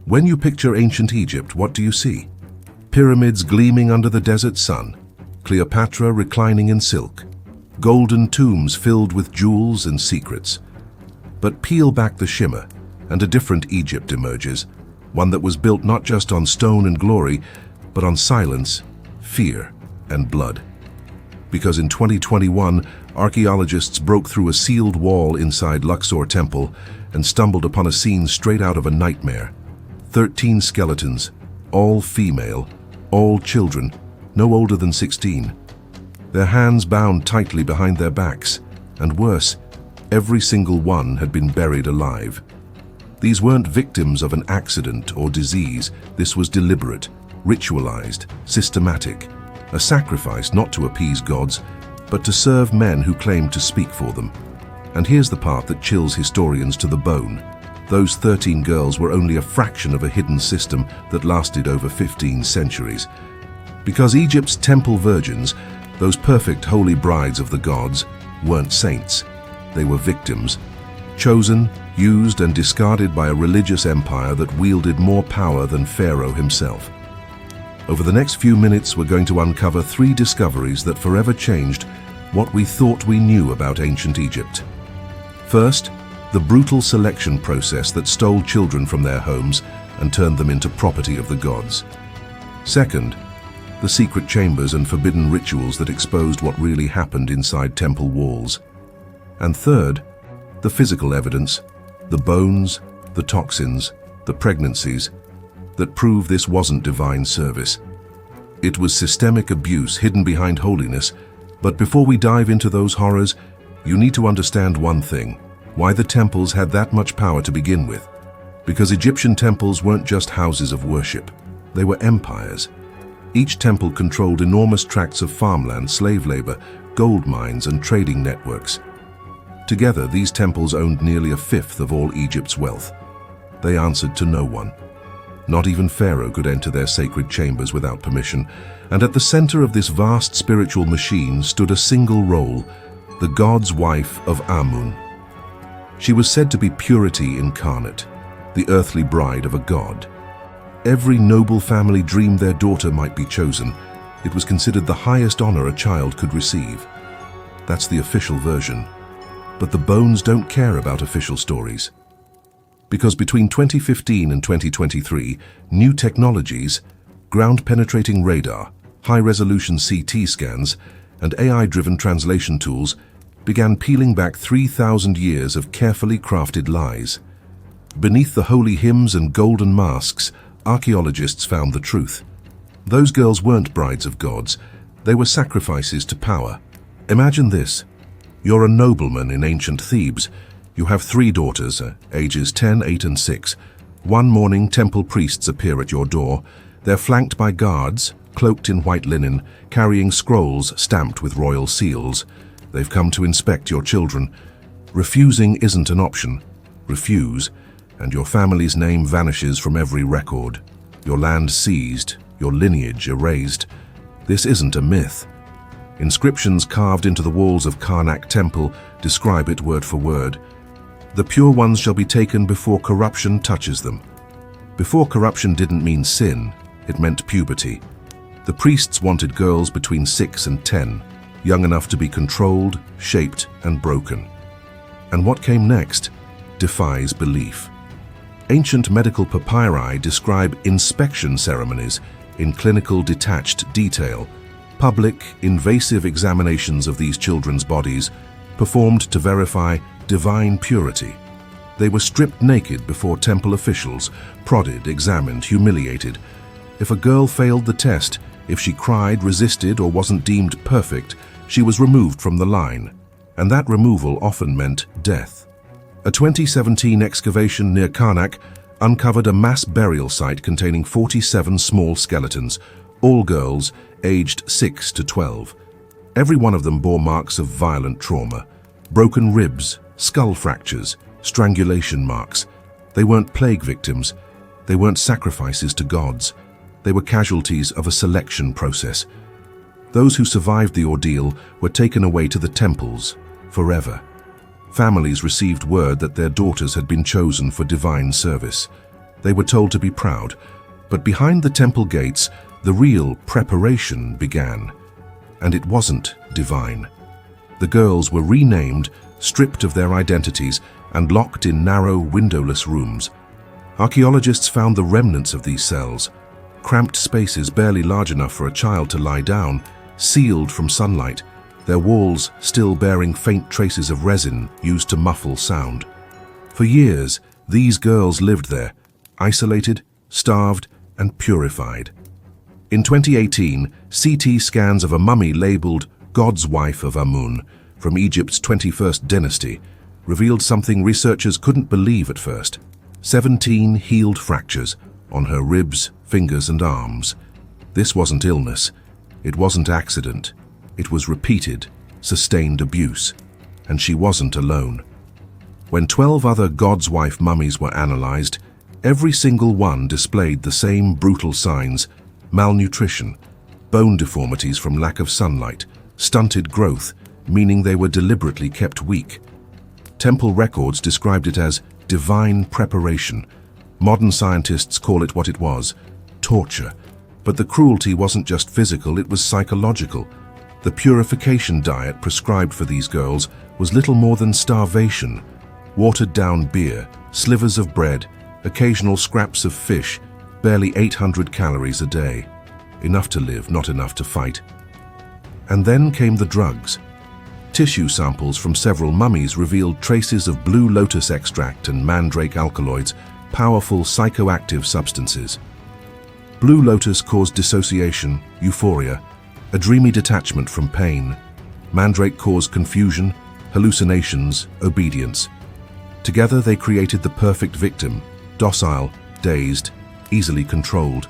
When you picture ancient Egypt, what do you see? Pyramids gleaming under the desert sun, Cleopatra reclining in silk, golden tombs filled with jewels and secrets. But peel back the shimmer, and a different Egypt emerges, one that was built not just on stone and glory, but on silence, fear, and blood. Because in 2021, archaeologists broke through a sealed wall inside Luxor Temple and stumbled upon a scene straight out of a nightmare. 13 skeletons, all female, all children, no older than 16. Their hands bound tightly behind their backs, and worse, every single one had been buried alive. These weren't victims of an accident or disease. This was deliberate, ritualized, systematic, a sacrifice not to appease gods, but to serve men who claimed to speak for them. And here's the part that chills historians to the bone. Those 13 girls were only a fraction of a hidden system that lasted over 15 centuries. Because Egypt's temple virgins, those perfect holy brides of the gods, weren't saints. They were victims, chosen, used and discarded by a religious empire that wielded more power than Pharaoh himself. Over the next few minutes, we're going to uncover 3 discoveries that forever changed what we thought we knew about ancient Egypt. First, the brutal selection process that stole children from their homes and turned them into property of the gods. Second, the secret chambers and forbidden rituals that exposed what really happened inside temple walls. And third, the physical evidence, the bones, the toxins, the pregnancies, that prove this wasn't divine service. It was systemic abuse hidden behind holiness. But before we dive into those horrors, you need to understand one thing: why the temples had that much power to begin with. Because Egyptian temples weren't just houses of worship, they were empires. Each temple controlled enormous tracts of farmland, slave labor, gold mines, and trading networks. Together, these temples owned nearly a fifth of all Egypt's wealth. They answered to no one. Not even Pharaoh could enter their sacred chambers without permission, and at the center of this vast spiritual machine stood a single role, the god's wife of Amun. She was said to be purity incarnate, the earthly bride of a god. Every noble family dreamed their daughter might be chosen. It was considered the highest honor a child could receive. That's the official version. But the bones don't care about official stories. Because between 2015 and 2023, new technologies, ground-penetrating radar, high-resolution CT scans, and AI-driven translation tools began peeling back 3,000 years of carefully crafted lies. Beneath the holy hymns and golden masks, archaeologists found the truth. Those girls weren't brides of gods. They were sacrifices to power. Imagine this. You're a nobleman in ancient Thebes. You have 3 daughters, ages 10, 8, and 6. One morning, temple priests appear at your door. They're flanked by guards, cloaked in white linen, carrying scrolls stamped with royal seals. They've come to inspect your children. Refusing isn't an option. Refuse, and your family's name vanishes from every record. Your land seized, your lineage erased. This isn't a myth. Inscriptions carved into the walls of Karnak Temple describe it word for word. The pure ones shall be taken before corruption touches them. Before corruption didn't mean sin, it meant puberty. The priests wanted girls between 6 and 10, young enough to be controlled, shaped, and broken. And what came next defies belief. Ancient medical papyri describe inspection ceremonies in clinical detached detail, public, invasive examinations of these children's bodies performed to verify divine purity. They were stripped naked before temple officials, prodded, examined, humiliated. If a girl failed the test, if she cried, resisted, or wasn't deemed perfect, she was removed from the line, and that removal often meant death. A 2017 excavation near Karnak uncovered a mass burial site containing 47 small skeletons, all girls aged 6 to 12. Every one of them bore marks of violent trauma, broken ribs, skull fractures, strangulation marks. They weren't plague victims. They weren't sacrifices to gods. They were casualties of a selection process. Those who survived the ordeal were taken away to the temples forever. Families received word that their daughters had been chosen for divine service. They were told to be proud, but behind the temple gates, the real preparation began. And it wasn't divine. The girls were renamed, stripped of their identities, and locked in narrow, windowless rooms. Archaeologists found the remnants of these cells, cramped spaces barely large enough for a child to lie down, sealed from sunlight, their walls still bearing faint traces of resin used to muffle sound. For years, these girls lived there, isolated, starved, and purified. In 2018, CT scans of a mummy labeled God's Wife of Amun from Egypt's 21st dynasty revealed something researchers couldn't believe at first. 17 healed fractures on her ribs, fingers, and arms. This wasn't illness. It wasn't accident. It was repeated, sustained abuse. And she wasn't alone. When 12 other God's Wife mummies were analyzed, every single one displayed the same brutal signs: malnutrition, bone deformities from lack of sunlight, stunted growth, meaning they were deliberately kept weak. Temple records described it as divine preparation. Modern scientists call it what it was: torture. But the cruelty wasn't just physical, it was psychological. The purification diet prescribed for these girls was little more than starvation. Watered-down beer, slivers of bread, occasional scraps of fish, barely 800 calories a day. Enough to live, not enough to fight. And then came the drugs. Tissue samples from several mummies revealed traces of blue lotus extract and mandrake alkaloids, powerful psychoactive substances. Blue lotus caused dissociation, euphoria, a dreamy detachment from pain. Mandrake caused confusion, hallucinations, obedience. Together they created the perfect victim, docile, dazed, easily controlled.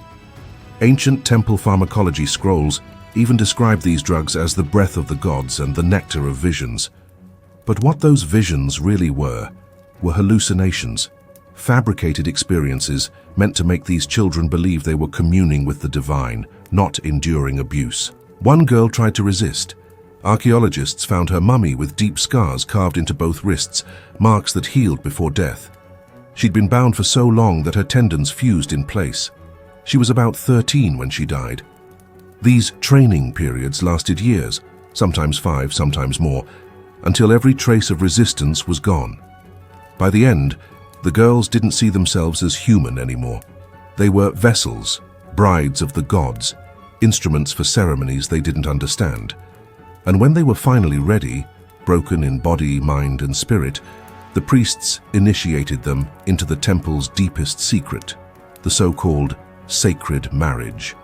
Ancient temple pharmacology scrolls even describe these drugs as the breath of the gods and the nectar of visions. But what those visions really were hallucinations, fabricated experiences meant to make these children believe they were communing with the divine, not enduring abuse. One girl tried to resist. Archaeologists found her mummy with deep scars carved into both wrists, marks that healed before death. She'd been bound for so long that her tendons fused in place. She was about 13 when she died. These training periods lasted years, sometimes 5, sometimes more, until every trace of resistance was gone. By the end, the girls didn't see themselves as human anymore. They were vessels, brides of the gods, instruments for ceremonies they didn't understand. And when they were finally ready, broken in body, mind, and spirit, the priests initiated them into the temple's deepest secret, the so-called sacred marriage.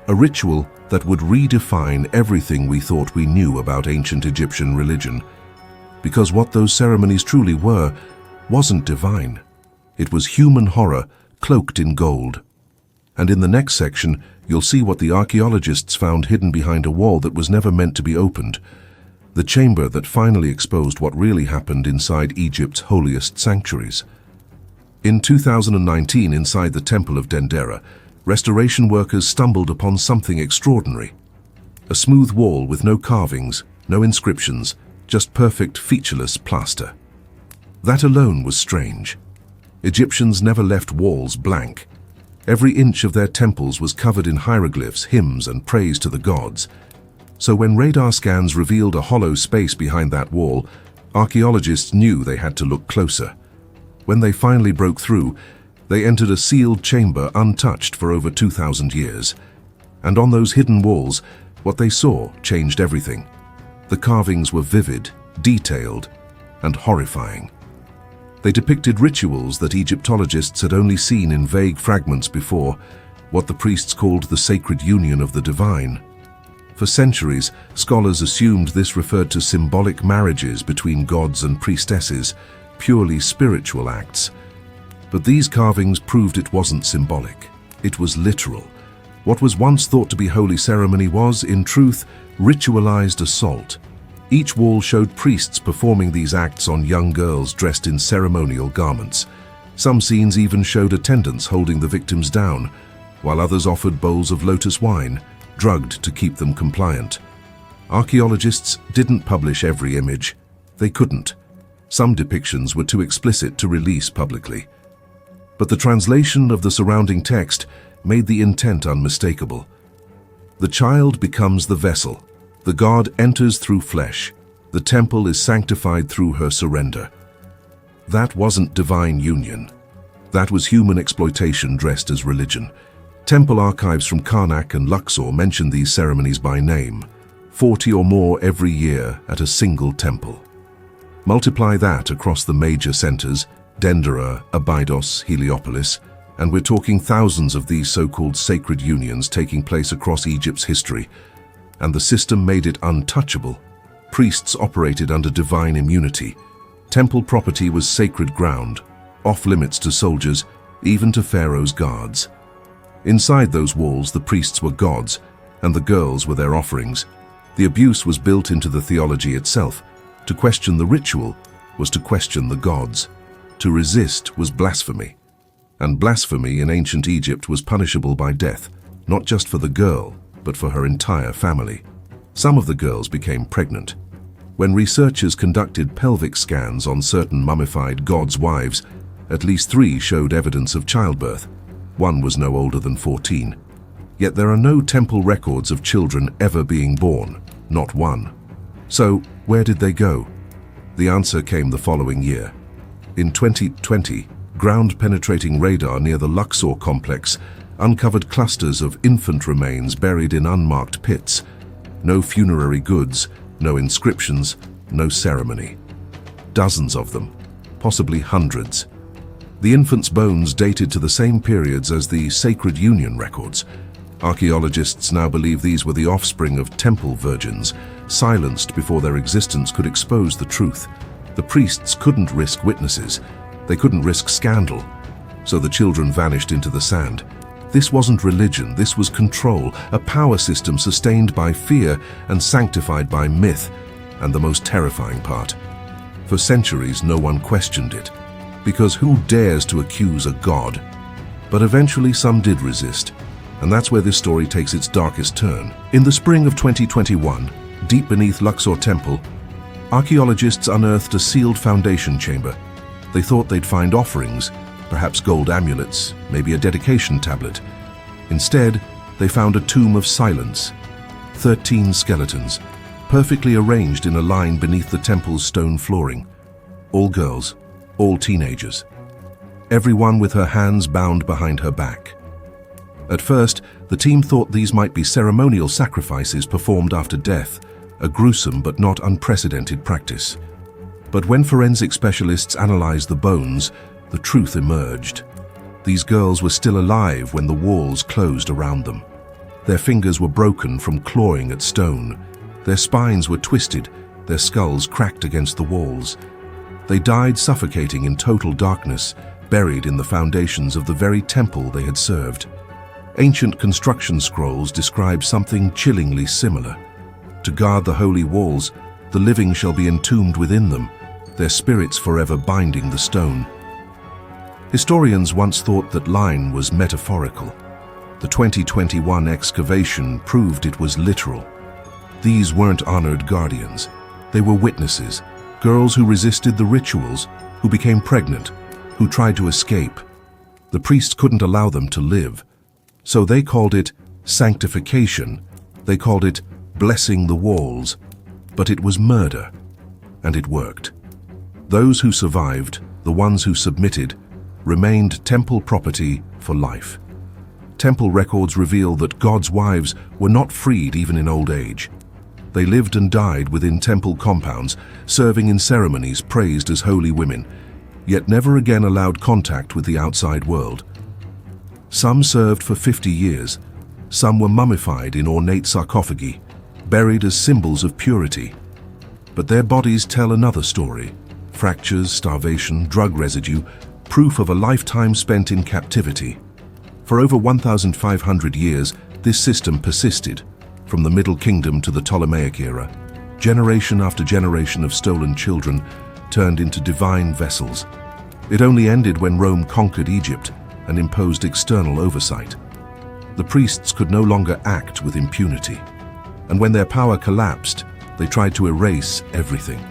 A ritual that would redefine everything we thought we knew about ancient Egyptian religion. Because what those ceremonies truly were wasn't divine. It was human horror cloaked in gold. And in the next section, you'll see what the archaeologists found hidden behind a wall that was never meant to be opened. The chamber that finally exposed what really happened inside Egypt's holiest sanctuaries. In 2019, inside the Temple of Dendera, restoration workers stumbled upon something extraordinary. A smooth wall with no carvings, no inscriptions, just perfect featureless plaster. That alone was strange. Egyptians never left walls blank. Every inch of their temples was covered in hieroglyphs, hymns, and praise to the gods. So when radar scans revealed a hollow space behind that wall, archaeologists knew they had to look closer. When they finally broke through, they entered a sealed chamber untouched for over 2,000 years. And on those hidden walls, what they saw changed everything. The carvings were vivid, detailed, and horrifying. They depicted rituals that Egyptologists had only seen in vague fragments before, what the priests called the sacred union of the divine. For centuries, scholars assumed this referred to symbolic marriages between gods and priestesses, purely spiritual acts. But these carvings proved it wasn't symbolic. It was literal. What was once thought to be holy ceremony was, in truth, ritualized assault. Each wall showed priests performing these acts on young girls dressed in ceremonial garments. Some scenes even showed attendants holding the victims down, while others offered bowls of lotus wine, drugged to keep them compliant. Archaeologists didn't publish every image. They couldn't. Some depictions were too explicit to release publicly. but the translation of the surrounding text made the intent unmistakable. The child becomes the vessel. The God enters through flesh. The temple is sanctified through her surrender. That wasn't divine union. That was human exploitation dressed as religion. Temple archives from Karnak and Luxor mention these ceremonies by name, 40 or more every year at a single temple. Multiply that across the major centers, Dendera, Abydos, Heliopolis, and we're talking thousands of these so-called sacred unions taking place across Egypt's history. And the system made it untouchable. Priests operated under divine immunity. Temple property was sacred ground, off-limits to soldiers, even to Pharaoh's guards. Inside those walls, the priests were gods, and the girls were their offerings. The abuse was built into the theology itself. To question the ritual was to question the gods. To resist was blasphemy. And blasphemy in ancient Egypt was punishable by death, not just for the girl, but for her entire family. Some of the girls became pregnant. When researchers conducted pelvic scans on certain mummified gods' wives, at least 3 showed evidence of childbirth. 1 was no older than 14. Yet there are no temple records of children ever being born, not one. So, where did they go? The answer came the following year. In 2020, ground-penetrating radar near the Luxor complex uncovered clusters of infant remains buried in unmarked pits. No funerary goods, no inscriptions, no ceremony. Dozens of them, possibly hundreds. The infants' bones dated to the same periods as the Sacred Union records. Archaeologists now believe these were the offspring of temple virgins, silenced before their existence could expose the truth. The priests couldn't risk witnesses. They couldn't risk scandal. So the children vanished into the sand. This wasn't religion, this was control, a power system sustained by fear and sanctified by myth. And the most terrifying part, for centuries no one questioned it. Because who dares to accuse a god? But eventually some did resist, and that's where this story takes its darkest turn. In the spring of 2021, deep beneath Luxor Temple, archaeologists unearthed a sealed foundation chamber. They thought they'd find offerings, perhaps gold amulets, maybe a dedication tablet. Instead, they found a tomb of silence. 13 skeletons, perfectly arranged in a line beneath the temple's stone flooring. All girls, all teenagers. Everyone with her hands bound behind her back. At first, the team thought these might be ceremonial sacrifices performed after death, a gruesome but not unprecedented practice. But when forensic specialists analyzed the bones, the truth emerged. These girls were still alive when the walls closed around them. Their fingers were broken from clawing at stone. Their spines were twisted, their skulls cracked against the walls. They died suffocating in total darkness, buried in the foundations of the very temple they had served. Ancient construction scrolls describe something chillingly similar. To guard the holy walls, the living shall be entombed within them, their spirits forever binding the stone. Historians once thought that line was metaphorical. The 2021 excavation proved it was literal. These weren't honored guardians. They were witnesses, girls who resisted the rituals, who became pregnant, who tried to escape. The priests couldn't allow them to live. So they called it sanctification. They called it blessing the walls. But it was murder. And it worked. Those who survived, the ones who submitted, remained temple property for life. Temple records reveal that God's wives were not freed even in old age. They lived and died within temple compounds, serving in ceremonies praised as holy women, yet never again allowed contact with the outside world. Some served for 50 years. Some were mummified in ornate sarcophagi, buried as symbols of purity. But their bodies tell another story. Fractures, starvation, drug residue, proof of a lifetime spent in captivity. For over 1,500 years, this system persisted, from the Middle Kingdom to the Ptolemaic era. Generation after generation of stolen children turned into divine vessels. It only ended when Rome conquered Egypt and imposed external oversight. The priests could no longer act with impunity. And when their power collapsed, they tried to erase everything.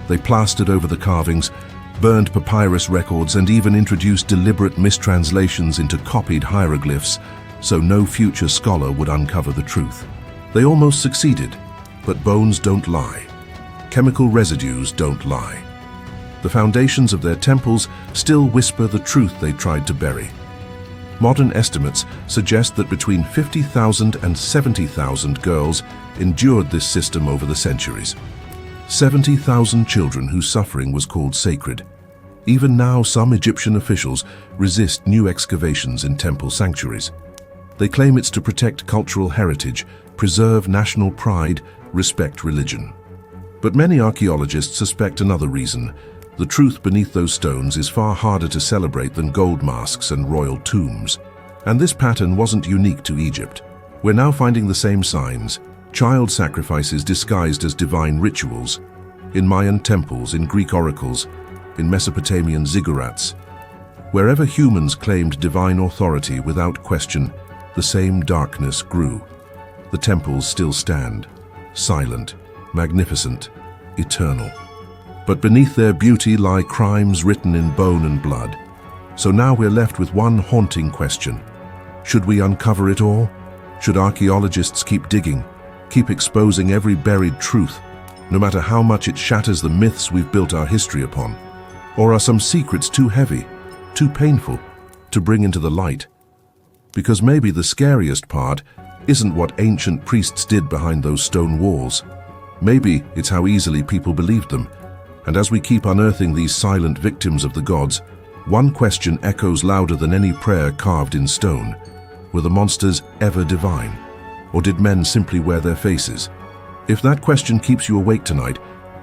They plastered over the carvings, burned papyrus records, and even introduced deliberate mistranslations into copied hieroglyphs so no future scholar would uncover the truth. They almost succeeded, but bones don't lie. Chemical residues don't lie. The foundations of their temples still whisper the truth they tried to bury. Modern estimates suggest that between 50,000 and 70,000 girls endured this system over the centuries. 70,000 children whose suffering was called sacred. Even now, some Egyptian officials resist new excavations in temple sanctuaries. They claim it's to protect cultural heritage, preserve national pride, respect religion. But many archaeologists suspect another reason. The truth beneath those stones is far harder to celebrate than gold masks and royal tombs. And this pattern wasn't unique to Egypt. We're now finding the same signs: child sacrifices disguised as divine rituals, in Mayan temples, in Greek oracles, in Mesopotamian ziggurats. Wherever humans claimed divine authority without question, the same darkness grew. The temples still stand, silent, magnificent, eternal. But beneath their beauty lie crimes written in bone and blood. So now we're left with one haunting question. Should we uncover it all? Should archaeologists keep digging, keep exposing every buried truth, no matter how much it shatters the myths we've built our history upon? Or are some secrets too heavy, too painful to bring into the light? Because maybe the scariest part isn't what ancient priests did behind those stone walls. Maybe it's how easily people believed them. And as we keep unearthing these silent victims of the gods, one question echoes louder than any prayer carved in stone. Were the monsters ever divine? Or did men simply wear their faces? If that question keeps you awake tonight,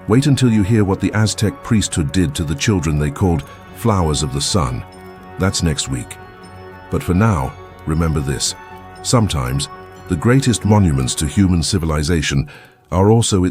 wait until you hear what the Aztec priesthood did to the children they called flowers of the sun. That's next week. But for now, remember this. Sometimes, the greatest monuments to human civilization are also its